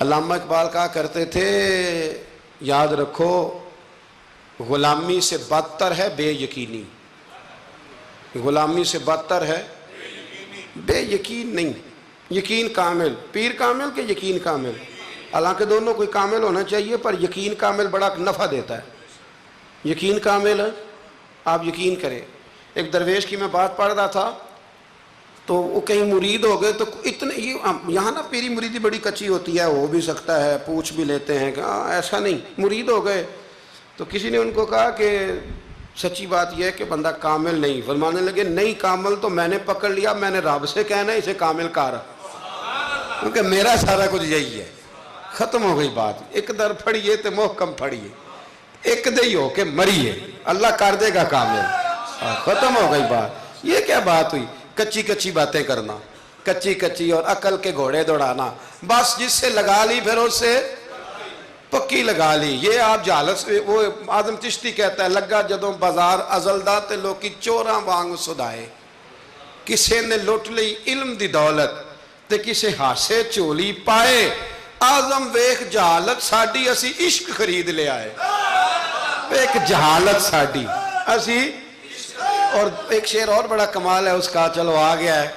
علامہ اقبال کہا کرتے تھے، یاد رکھو غلامی سے بدتر ہے بے یقینی. غلامی سے بدتر ہے بے یقین نہیں. یقین کامل، پیر کامل کہ یقین کامل؟ حالانکہ دونوں کوئی کامل ہونا چاہیے، پر یقین کامل بڑا نفع دیتا ہے. یقین کامل ہے، آپ یقین کریں. ایک درویش کی میں بات پڑھ رہا تھا تو وہ کہیں مرید ہو گئے، تو اتنے یہاں نا پیری مریدی بڑی کچی ہوتی ہے، ہو بھی سکتا ہے، پوچھ بھی لیتے ہیں کہ ایسا نہیں. مرید ہو گئے تو کسی نے ان کو کہا کہ سچی بات یہ ہے کہ بندہ کامل نہیں. فرمانے لگے نہیں کامل تو میں نے پکڑ لیا، میں نے رب سے کہنا ہے اسے کامل کر، کیونکہ میرا سارا کچھ یہی ہے. ختم ہو گئی بات. ایک در پھڑیے تو محکم پھڑیے، ایک دئی ہو کے مریے، اللہ کر دے گا کامل. ختم ہو گئی بات. یہ کیا بات ہوئی؟ کچی کچی باتیں کرنا، کچی کچی اور عقل کے گھوڑے دوڑانا. بس جس سے لگا لی پھر اس سے پکی لگا لی. یہ آپ جہالت سے، وہ آدم چشتی کہتا ہے، لگا جدوں بازار ازلدا تے لوکی چوراں وانگ سدائے. کسے نے لٹ لی علم دی دولت تے کسے ہاسے چولی پائے. آزم ویخ جہالت ساڈی، اسی عشق خرید لے آئے. ایک جہالت ساڈی، اسی. اور ایک شعر اور بڑا کمال ہے اس کا، چلو آ گیا ہے،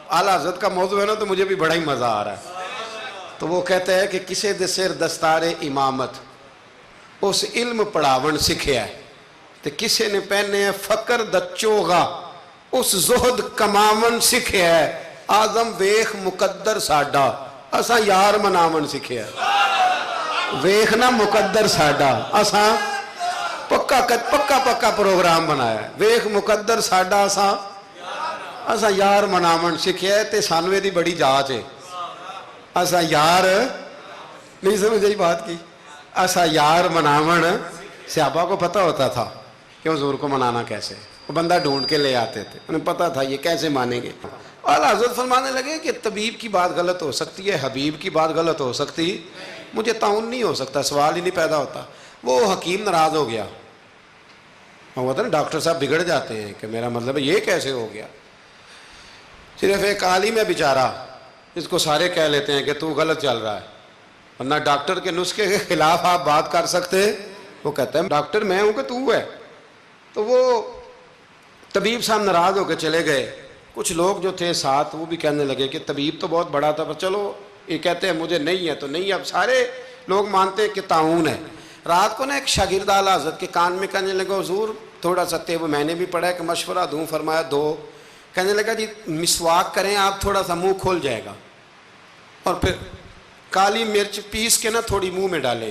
اعلیٰ حضرت کا موضوع ہے نا، تو مجھے بھی بڑا ہی مزہ آ رہا ہے. تو وہ کہتے ہیں کہ کسے دے سر دستار امامت اس علم پڑھاون سکھیا ہے، تو کسے نے پہنے فقر دچوغا اس زہد کماون سکھیا ہے. آزم ویخ مقدر ساڈا، اساں یار مناون سکھیا ہے. ویخنا مقدر ساڈا، اساں پکا پروگرام بنایا ہے. ویخ مقدر ساڈا، اساں یار مناون سکھیا ہے. تے سانوے دی بڑی جاچ ہے، اساں یار نہیں سمجھ بات کی. اساں یار مناون. صحابہ کو پتہ ہوتا تھا کہ حضور کو منانا کیسے، وہ بندہ ڈھونڈ کے لے آتے تھے، انہیں پتہ تھا یہ کیسے مانیں گے. اعلیٰ حضرت فرمانے لگے کہ طبیب کی بات غلط ہو سکتی ہے، حبیب کی بات غلط ہو سکتی، مجھے تعاون نہیں ہو سکتا، سوال ہی نہیں پیدا ہوتا. وہ حکیم ناراض ہو گیا. وہ ہوتا نا ڈاکٹر صاحب بگڑ جاتے ہیں کہ میرا مطلب ہے یہ کیسے ہو گیا. صرف ایک عالم ہے بیچارہ، اس کو سارے کہہ لیتے ہیں کہ تو غلط چل رہا ہے، ورنہ ڈاکٹر کے نسخے کے خلاف آپ بات کر سکتے. وہ کہتا ہے ڈاکٹر میں ہوں کہ تو ہے. تو وہ طبیب صاحب ناراض ہو کے چلے گئے. کچھ لوگ جو تھے ساتھ وہ بھی کہنے لگے کہ طبیب تو بہت بڑا تھا، پر چلو یہ کہتے ہیں مجھے نہیں ہے تو نہیں. اب سارے لوگ مانتے ہیں کہ تعاون ہے. رات کو نا ایک شاگرد اعلیٰ حضرت کے کان میں کہنے لگا حضور تھوڑا سا تیب میں نے بھی پڑھا ہے کہ مشورہ دوں. فرمایا دو. کہنے لگا جی مسواک کریں آپ، تھوڑا سا منہ کھول جائے گا، اور پھر کالی مرچ پیس کے نا تھوڑی منہ میں ڈالیں،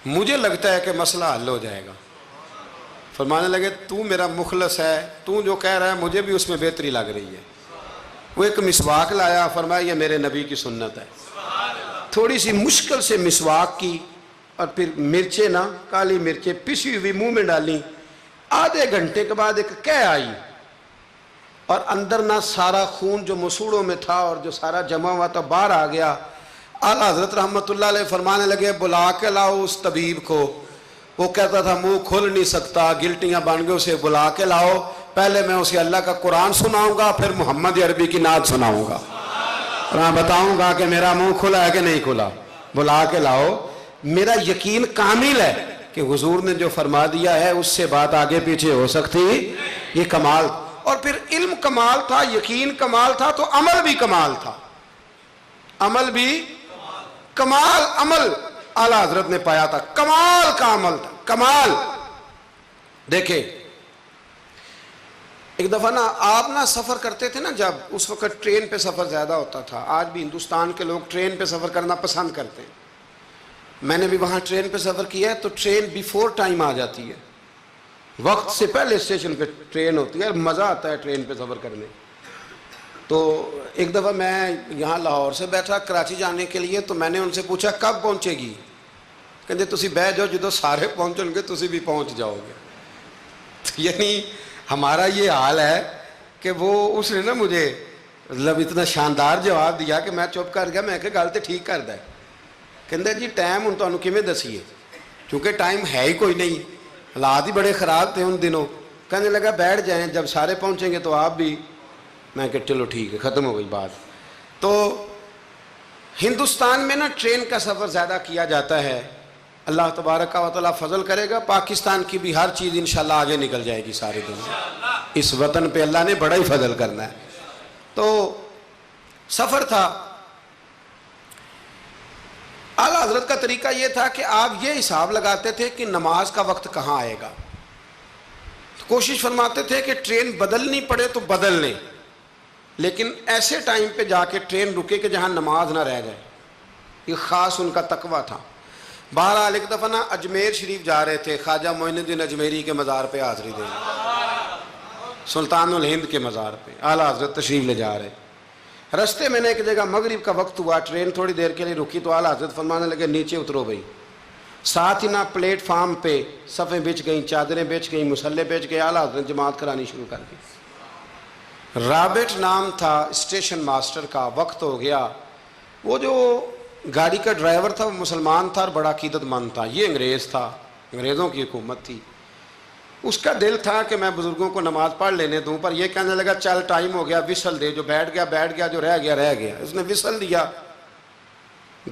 مجھے لگتا ہے کہ مسئلہ حل ہو جائے گا. فرمانے لگے تو میرا مخلص ہے، تو جو کہہ رہا ہے مجھے بھی اس میں بہتری لگ رہی ہے. وہ ایک مسواک لایا، فرمایا یہ میرے نبی کی سنت ہے. تھوڑی سی مشکل سے مسواک کی اور پھر مرچیں نا کالی مرچیں پسی ہوئی منہ میں ڈالیں. آدھے گھنٹے کے بعد ایک کہہ آئی اور اندر نہ سارا خون جو مسوڑوں میں تھا اور جو سارا جمع ہوا تھا باہر آ گیا. اعلیٰ حضرت رحمت اللہ علیہ فرمانے لگے بلا کے لاؤ اس طبیب کو. وہ کہتا تھا منہ کھول نہیں سکتا، گلٹیاں بن گئے، اسے بلا کے لاؤ. پہلے میں اسے اللہ کا قرآن سناؤں گا، پھر محمد عربی کی نعت سناؤں گا، اور میں بتاؤں گا کہ میرا منہ کھلا ہے کہ نہیں کھلا. بلا کے لاؤ. میرا یقین کامل ہے کہ حضور نے جو فرما دیا ہے اس سے بات آگے پیچھے ہو سکتی. یہ کمال. اور پھر علم کمال تھا، یقین کمال تھا، تو عمل بھی کمال تھا. عمل بھی کمال. عمل اعلیٰ حضرت نے پایا تھا، کمال کا عمل تھا، کمال. دیکھیں ایک دفعہ نا آپ نا سفر کرتے تھے نا، جب اس وقت ٹرین پہ سفر زیادہ ہوتا تھا. آج بھی ہندوستان کے لوگ ٹرین پہ سفر کرنا پسند کرتے ہیں. میں نے بھی وہاں ٹرین پہ سفر کیا ہے، تو ٹرین بیفور ٹائم آ جاتی ہے، وقت سے پہلے اسٹیشن پہ ٹرین ہوتی ہے، مزہ آتا ہے ٹرین پہ سفر کرنے. تو ایک دفعہ میں یہاں لاہور سے بیٹھا کراچی جانے کے لیے، تو میں نے ان سے پوچھا کب پہنچے گی؟ کہتے تسی بہ جاؤ، جدو سارے پہنچن گے تسی بھی پہنچ جاؤ گے. یعنی ہمارا یہ حال ہے کہ وہ اس نے نا مجھے مطلب اتنا شاندار جواب دیا کہ میں چپ کر گیا. میں کہ گل تو ٹھیک کردا ہے. کہندے جی ٹائم ہن تانوں کیویں دسیے، کیونکہ ٹائم ہے ہی کوئی نہیں، حالات ہی بڑے خراب تھے ان دنوں. کہنے لگا بیٹھ جائیں، جب سارے پہنچیں گے تو آپ بھی. میں کہ چلو ٹھیک ہے، ختم ہو گئی بات. تو ہندوستان میں نا ٹرین کا سفر زیادہ کیا جاتا ہے. اللہ تبارک و تعالیٰ فضل کرے گا, پاکستان کی بھی ہر چیز انشاءاللہ آگے نکل جائے گی ساری دنیا. اس وطن پہ اللہ نے بڑا ہی فضل کرنا ہے. تو سفر تھا. اعلیٰ حضرت کا طریقہ یہ تھا کہ آپ یہ حساب لگاتے تھے کہ نماز کا وقت کہاں آئے گا. کوشش فرماتے تھے کہ ٹرین بدلنی پڑے تو بدل لیں, لیکن ایسے ٹائم پہ جا کے ٹرین رکے کہ جہاں نماز نہ رہ جائے. یہ خاص ان کا تقویٰ تھا. بہرحال ایک دفعہ نا اجمیر شریف جا رہے تھے, خواجہ معین الدین اجمیری کے مزار پہ حاضری دینے, سلطان الہند کے مزار پہ اعلیٰ حضرت تشریف لے جا رہے. رستے میں نے ایک جگہ مغرب کا وقت ہوا, ٹرین تھوڑی دیر کے لیے رکی تو اعلیٰ حضرت فرمانے لگے نیچے اترو بھائی. ساتھ ہی نا پلیٹ فارم پہ صفیں بچ گئیں, چادریں بچ گئیں, مسلح بچ گئے. اعلیٰ حضرت جماعت کرانی شروع کر دی. رابٹ نام تھا اسٹیشن ماسٹر کا. وقت ہو گیا. وہ جو گاڑی کا ڈرائیور تھا وہ مسلمان تھا اور بڑا عقیدت مند تھا. یہ انگریز تھا, انگریزوں کی حکومت تھی. اس کا دل تھا کہ میں بزرگوں کو نماز پڑھ لینے دوں, پر یہ کہنے لگا چل ٹائم ہو گیا, وسل دے. جو بیٹھ گیا, جو رہ گیا. اس نے وسل دیا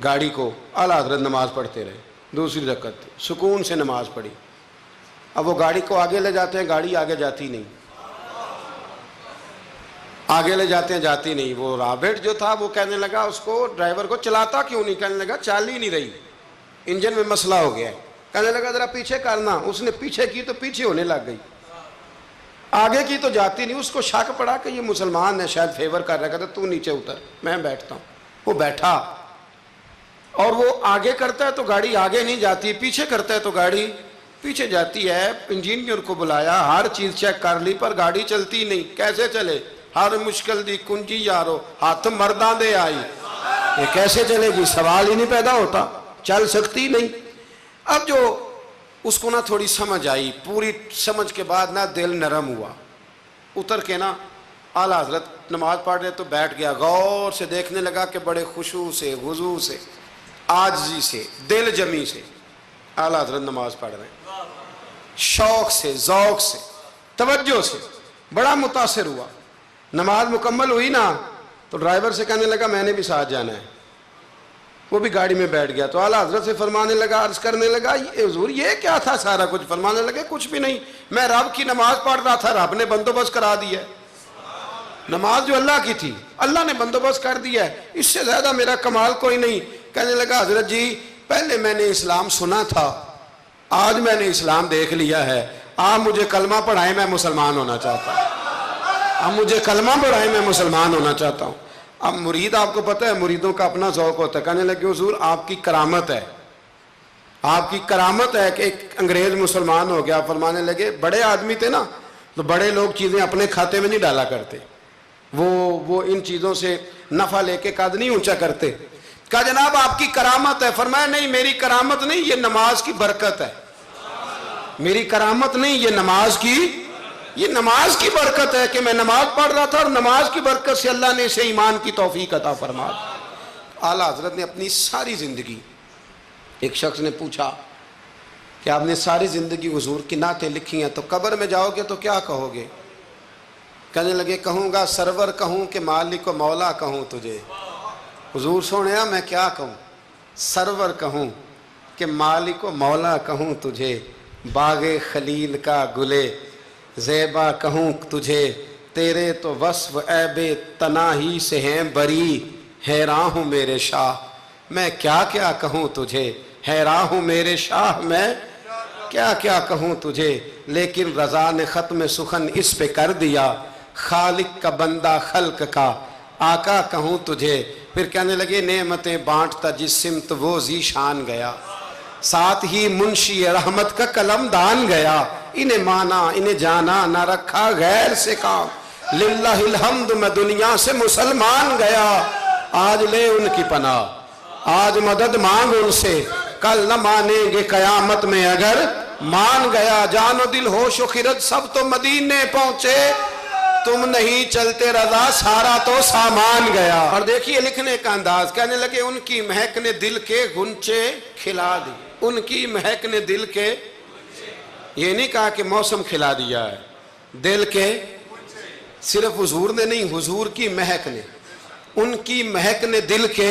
گاڑی کو. اعلیٰ حضرت نماز پڑھتے رہے. دوسری رکعت سکون سے نماز پڑھی. اب وہ گاڑی کو آگے لے جاتے ہیں, گاڑی آگے جاتی نہیں. آگے لے جاتے ہیں, جاتی نہیں. وہ رابٹ جو تھا وہ کہنے لگا اس کو, ڈرائیور کو, چلاتا کیوں نہیں؟ کہنے لگا چال ہی نہیں رہی, انجن میں مسئلہ ہو گیا ہے. کہنے لگا ذرا پیچھے کرنا. اس نے پیچھے کی تو پیچھے ہونے لگ گئی, آگے کی تو جاتی نہیں. اس کو شک پڑا کہ یہ مسلمان ہے, شاید فیور کر رہا ہے. کہتا تو نیچے اتر, میں بیٹھتا ہوں. وہ بیٹھا, اور وہ آگے کرتا ہے تو گاڑی آگے نہیں جاتی, پیچھے کرتا ہے تو گاڑی پیچھے جاتی ہے. انجینئر کو بلایا, ہر چیز چیک کر لی, پر گاڑی چلتی نہیں. کیسے چلے؟ ہر مشکل دی کنجی یارو, ہاتھ مرداں دے آئی. یہ کیسے چلے گی؟ سوال ہی نہیں پیدا ہوتا, چل سکتی نہیں. اب جو اس کو نا تھوڑی سمجھ آئی, پوری سمجھ کے بعد نا دل نرم ہوا. اتر کے نا اعلیٰ حضرت نماز پڑھ رہے تو بیٹھ گیا. غور سے دیکھنے لگا کہ بڑے خشوع سے, خضوع سے, عاجزی سے, دل جمی سے اعلیٰ حضرت نماز پڑھ رہے ہیں. شوق سے, ذوق سے, توجہ سے, بڑا متاثر ہوا. نماز مکمل ہوئی نا تو ڈرائیور سے کہنے لگا میں نے بھی ساتھ جانا ہے. وہ بھی گاڑی میں بیٹھ گیا. تو اعلیٰ حضرت سے فرمانے لگا, عرض کرنے لگا حضور یہ کیا تھا سارا کچھ؟ فرمانے لگے کچھ بھی نہیں, میں رب کی نماز پڑھ رہا تھا, رب نے بندوبست کرا دیا ہے. نماز جو اللہ کی تھی اللہ نے بندوبست کر دیا ہے, اس سے زیادہ میرا کمال کوئی نہیں. کہنے لگا حضرت جی پہلے میں نے اسلام سنا تھا, آج میں نے اسلام دیکھ لیا ہے, آپ مجھے کلمہ پڑھائیں, میں مسلمان ہونا چاہتا ہوں. اب مجھے کلمہ پڑھائیں, میں مسلمان ہونا چاہتا ہوں. اب مرید, آپ کو پتہ ہے مریدوں کا اپنا ذوق ہوتا ہے. کہنے لگے حضور آپ کی کرامت ہے, آپ کی کرامت ہے کہ ایک انگریز مسلمان ہو گیا. فرمانے لگے بڑے آدمی تھے نا, تو بڑے لوگ چیزیں اپنے کھاتے میں نہیں ڈالا کرتے, وہ ان چیزوں سے نفع لے کے قد نہیں اونچا کرتے. کہا جناب آپ کی کرامت ہے. فرمایا نہیں میری کرامت نہیں, یہ نماز کی برکت ہے. میری کرامت نہیں, یہ نماز کی برکت ہے کہ میں نماز پڑھ رہا تھا اور نماز کی برکت سے اللہ نے اسے ایمان کی توفیق عطا فرما. اعلیٰ حضرت نے اپنی ساری زندگی, ایک شخص نے پوچھا کہ آپ نے ساری زندگی حضور کی نعتیں لکھی ہیں, تو قبر میں جاؤ گے تو کیا کہو گے؟ کہنے لگے کہوں گا سرور کہوں کہ مالک و مولا کہوں تجھے. حضور سونیا میں کیا کہوں؟ سرور کہوں کہ مالک و مولا کہوں تجھے, باغ خلیل کا گلے زیبا کہوں تجھے, تیرے تو وصف عیب تناہی سے ہیں بری, حیران ہوں میرے شاہ میں کیا کیا کہوں تجھے, حیران ہوں میرے شاہ میں کیا کیا کہوں تجھے. لیکن رضا نے ختم سخن اس پہ کر دیا, خالق کا بندہ خلق کا آقا کہوں تجھے. پھر کہنے لگے نعمتیں بانٹتا جس سمت وہ ذیشان گیا, ساتھ ہی منشی رحمت کا قلم دان گیا. انہیں مانا انہیں جانا نہ رکھا غیر سے کام, للہ الحمد میں دنیا سے مسلمان گیا. آج لے ان کی پناہ, آج مدد مانگ ان سے, کل نہ مانیں گے قیامت میں اگر مان گیا. جان و دل ہوش و خرد سب تو مدینے پہنچے, تم نہیں چلتے رضا سارا تو سامان گیا. اور دیکھیے لکھنے کا انداز, کہنے لگے ان کی مہک نے دل کے غنچے کھلا دی. ان کی مہک نے دل کے, یہ نہیں کہا کہ موسم کھلا دیا ہے, دل کے, صرف حضور نے نہیں, حضور کی مہک نے, ان کی مہک نے دل کے